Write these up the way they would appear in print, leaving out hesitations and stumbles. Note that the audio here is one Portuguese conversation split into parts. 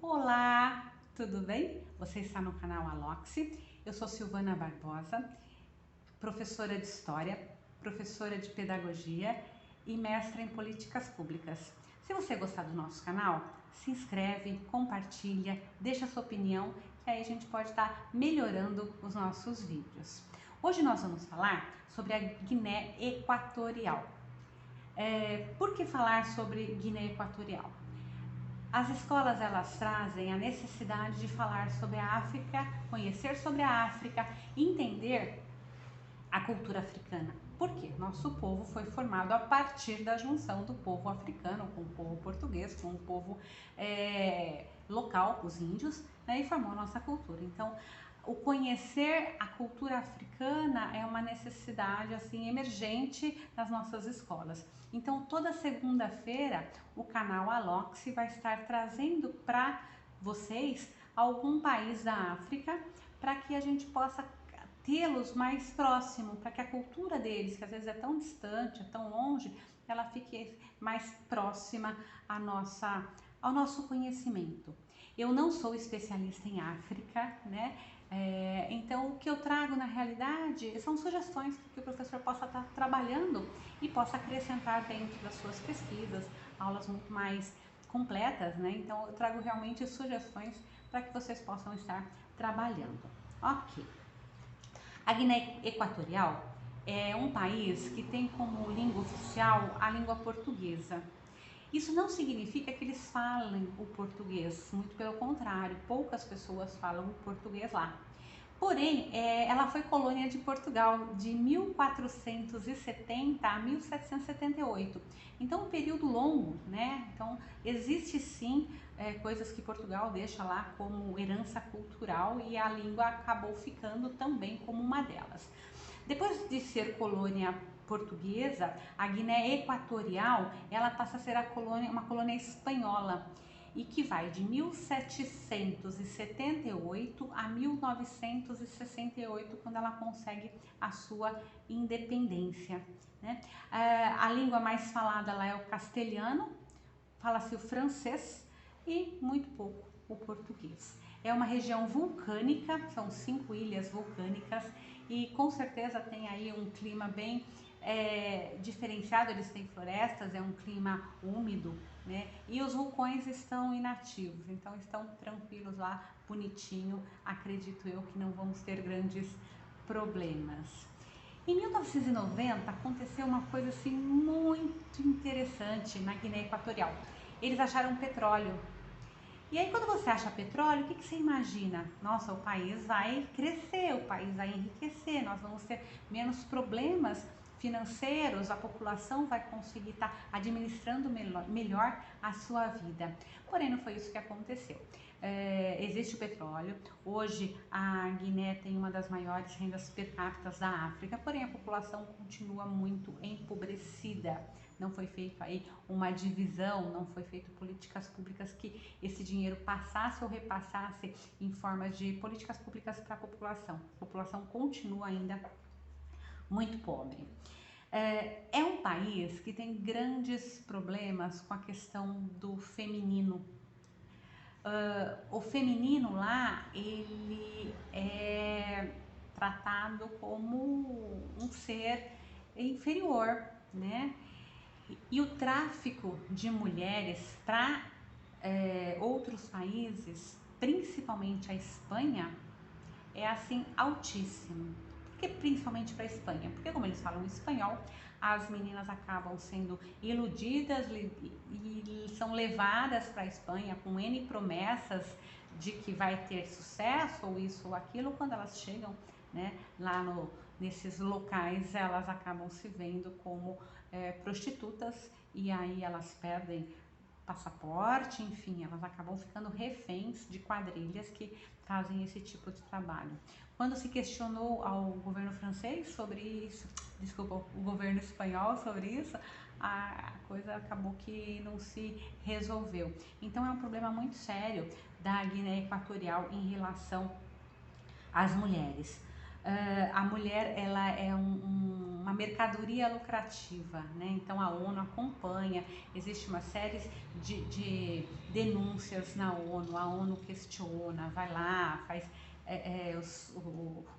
Olá, tudo bem? Você está no canal Aloxi. Eu sou Silvana Barbosa, professora de História, professora de Pedagogia e mestra em Políticas Públicas. Se você gostar do nosso canal, se inscreve, compartilha, deixa sua opinião, que aí a gente pode estar melhorando os nossos vídeos. Hoje nós vamos falar sobre a Guiné Equatorial. Por que falar sobre Guiné Equatorial? As escolas elas trazem a necessidade de falar sobre a África, conhecer sobre a África, entender a cultura africana. Por quê? Nosso povo foi formado a partir da junção do povo africano com o povo português, com o povo local, os índios, né, e formou a nossa cultura. Então, o conhecer a cultura africana é uma necessidade assim emergente nas nossas escolas. Então, toda segunda-feira, o canal Aloxi vai estar trazendo para vocês algum país da África para que a gente possa tê-los mais próximo, para que a cultura deles, que às vezes é tão distante, é tão longe, ela fique mais próxima ao nosso conhecimento. Eu não sou especialista em África, né? Então, o que eu trago na realidade são sugestões que o professor possa estar trabalhando e possa acrescentar dentro das suas pesquisas, aulas muito mais completas, né? Então, eu trago realmente sugestões para que vocês possam estar trabalhando. Ok. A Guiné Equatorial é um país que tem como língua oficial a língua portuguesa. Isso não significa que eles falem o português, muito pelo contrário, poucas pessoas falam o português lá. Porém, ela foi colônia de Portugal de 1470 a 1778. Então, um período longo, né? Então, existe sim coisas que Portugal deixa lá como herança cultural e a língua acabou ficando também como uma delas. Depois de ser colônia portuguesa, a Guiné Equatorial, ela passa a ser uma colônia espanhola e que vai de 1778 a 1968, quando ela consegue a sua independência, né? A língua mais falada lá é o castelhano, fala-se o francês e muito pouco o português. É uma região vulcânica, são 5 ilhas vulcânicas e com certeza tem aí um clima bem diferenciado, eles têm florestas, é um clima úmido, né? E os vulcões estão inativos, então estão tranquilos lá, bonitinho, acredito eu que não vamos ter grandes problemas. Em 1990 aconteceu uma coisa assim muito interessante na Guiné Equatorial. Eles acharam petróleo. E aí quando você acha petróleo, o que você imagina? Nossa, o país vai crescer, o país vai enriquecer, nós vamos ter menos problemas financeiros, a população vai conseguir estar administrando melhor a sua vida. Porém, não foi isso que aconteceu. Existe o petróleo, hoje a Guiné tem uma das maiores rendas per capita da África, porém a população continua muito empobrecida. Não foi feito aí uma divisão, não foi feito políticas públicas que esse dinheiro passasse ou repassasse em formas de políticas públicas para a população. A população continua ainda muito pobre. É um país que tem grandes problemas com a questão do feminino. O feminino lá, ele é tratado como um ser inferior, né? E o tráfico de mulheres para outros países, principalmente a Espanha, é assim altíssimo. Por que principalmente para a Espanha? Porque como eles falam espanhol, as meninas acabam sendo iludidas e são levadas para a Espanha com N promessas de que vai ter sucesso ou isso ou aquilo. Quando elas chegam, né, lá nesses locais, elas acabam se vendo como prostitutas e aí elas perdem passaporte, enfim, elas acabam ficando reféns de quadrilhas que fazem esse tipo de trabalho. Quando se questionou ao governo francês sobre isso, desculpa, o governo espanhol sobre isso, a coisa acabou que não se resolveu. Então é um problema muito sério da Guiné Equatorial em relação às mulheres. A mulher ela é uma uma mercadoria lucrativa, né? Então a ONU acompanha, existe uma série de denúncias na ONU, a ONU questiona, vai lá, faz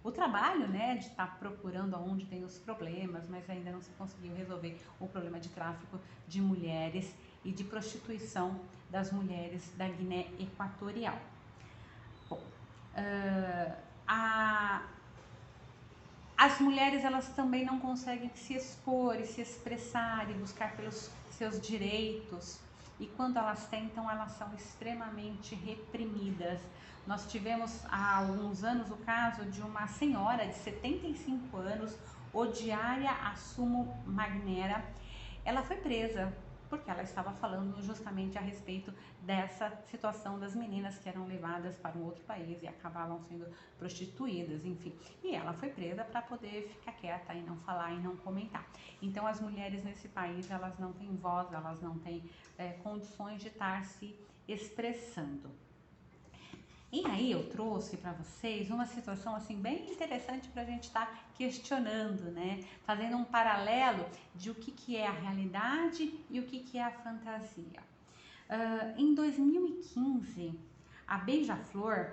o trabalho, né, de estar procurando aonde tem os problemas, mas ainda não se conseguiu resolver o problema de tráfico de mulheres e de prostituição das mulheres da Guiné Equatorial. Bom, as mulheres, elas também não conseguem se expor e se expressar e buscar pelos seus direitos, e quando elas tentam, elas são extremamente reprimidas. Nós tivemos há alguns anos o caso de uma senhora de 75 anos, Odiária Assumo Magnera. Ela foi presa porque ela estava falando justamente a respeito dessa situação das meninas que eram levadas para um outro país e acabavam sendo prostituídas, enfim. E ela foi presa para poder ficar quieta e não falar e não comentar. Então as mulheres nesse país, elas não têm voz, elas não têm condições de estar se expressando. E aí eu trouxe para vocês uma situação assim bem interessante para a gente estar questionando, né? Fazendo um paralelo de o que é a realidade e o que é a fantasia. Em 2015, a Beija-Flor,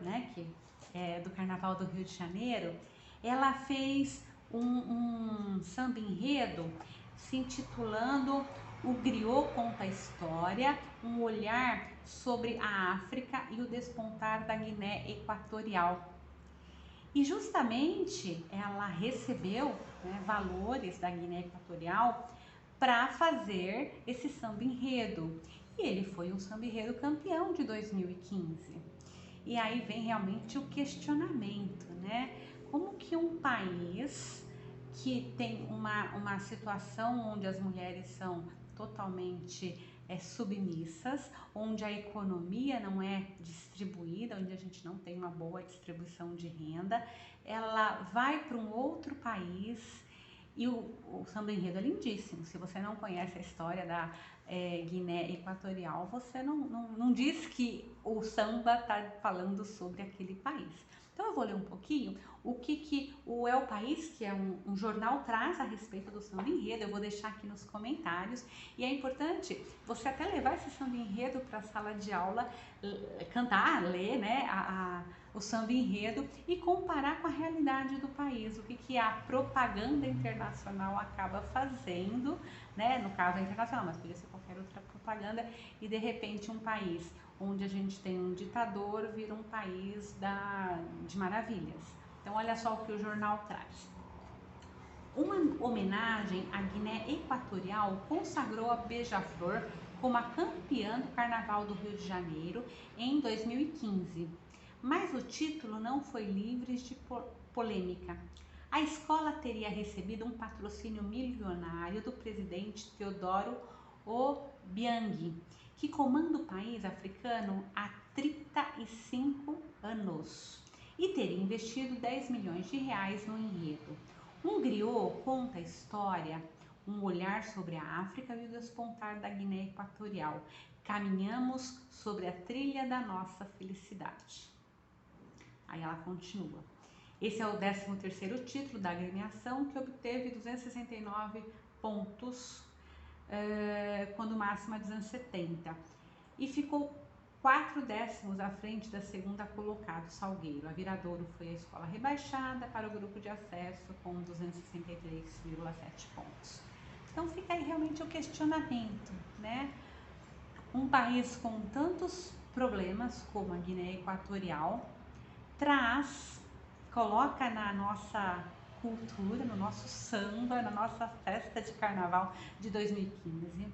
né, que é do Carnaval do Rio de Janeiro, ela fez um samba enredo se intitulando O Griot Conta a História, um olhar sobre a África e o despontar da Guiné Equatorial. E justamente ela recebeu, né, valores da Guiné Equatorial para fazer esse samba enredo. E ele foi um samba enredo campeão de 2015. E aí vem realmente o questionamento, né? Como que um país que tem uma situação onde as mulheres são totalmente submissas, onde a economia não é distribuída, onde a gente não tem uma boa distribuição de renda, ela vai para um outro país. E o samba enredo é lindíssimo. Se você não conhece a história da Guiné Equatorial, você não diz que o samba está falando sobre aquele país. Então eu vou ler um pouquinho o que o El País, que é um jornal, traz a respeito do samba enredo. Eu vou deixar aqui nos comentários. E é importante você até levar esse samba enredo para a sala de aula, cantar, ler, né, o samba enredo e comparar com a realidade do país, o que a propaganda internacional acaba fazendo, né, no caso internacional, mas podia ser qualquer outra propaganda, e de repente um país onde a gente tem um ditador vira um país de maravilhas. Então olha só o que o jornal traz. Uma homenagem à Guiné Equatorial consagrou a Beija-Flor como a campeã do Carnaval do Rio de Janeiro em 2015. Mas o título não foi livre de polêmica. A escola teria recebido um patrocínio milionário do presidente Teodoro Obiang, que comanda o país africano há 35 anos, e teria investido 10 milhões de reais no enredo. Um griot conta a história, um olhar sobre a África e o despontar da Guiné Equatorial. Caminhamos sobre a trilha da nossa felicidade. Aí ela continua. Esse é o 13º título da agremiação, que obteve 269 pontos, quando o máximo é 270. E ficou 4 décimos à frente da segunda colocada, Salgueiro. A Viradouro foi a escola rebaixada para o grupo de acesso com 263,7 pontos. Então fica aí realmente o questionamento, né? Um país com tantos problemas como a Guiné Equatorial coloca na nossa cultura, no nosso samba, na nossa festa de carnaval de 2015,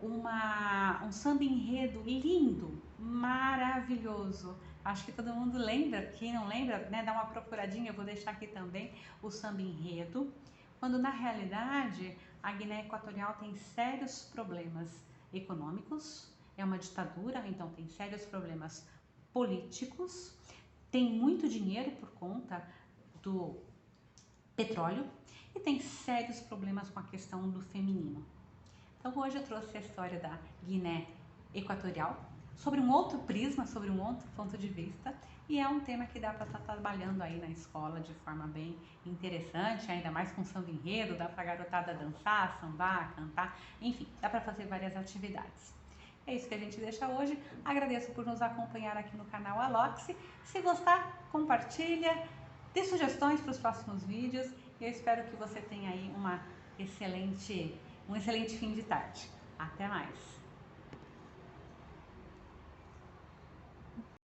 um samba enredo lindo, maravilhoso. Acho que todo mundo lembra, quem não lembra, né, dá uma procuradinha, eu vou deixar aqui também o samba enredo, quando na realidade a Guiné Equatorial tem sérios problemas econômicos, é uma ditadura, então tem sérios problemas políticos, tem muito dinheiro por conta do petróleo e tem sérios problemas com a questão do feminino. Então hoje eu trouxe a história da Guiné Equatorial, sobre um outro prisma, sobre um outro ponto de vista, e é um tema que dá para estar trabalhando aí na escola de forma bem interessante, ainda mais com samba enredo, dá para a garotada dançar, sambar, cantar, enfim, dá para fazer várias atividades. É isso que a gente deixa hoje. Agradeço por nos acompanhar aqui no canal Aloxi. Se gostar, compartilha, dê sugestões para os próximos vídeos. Eu espero que você tenha aí um excelente fim de tarde. Até mais!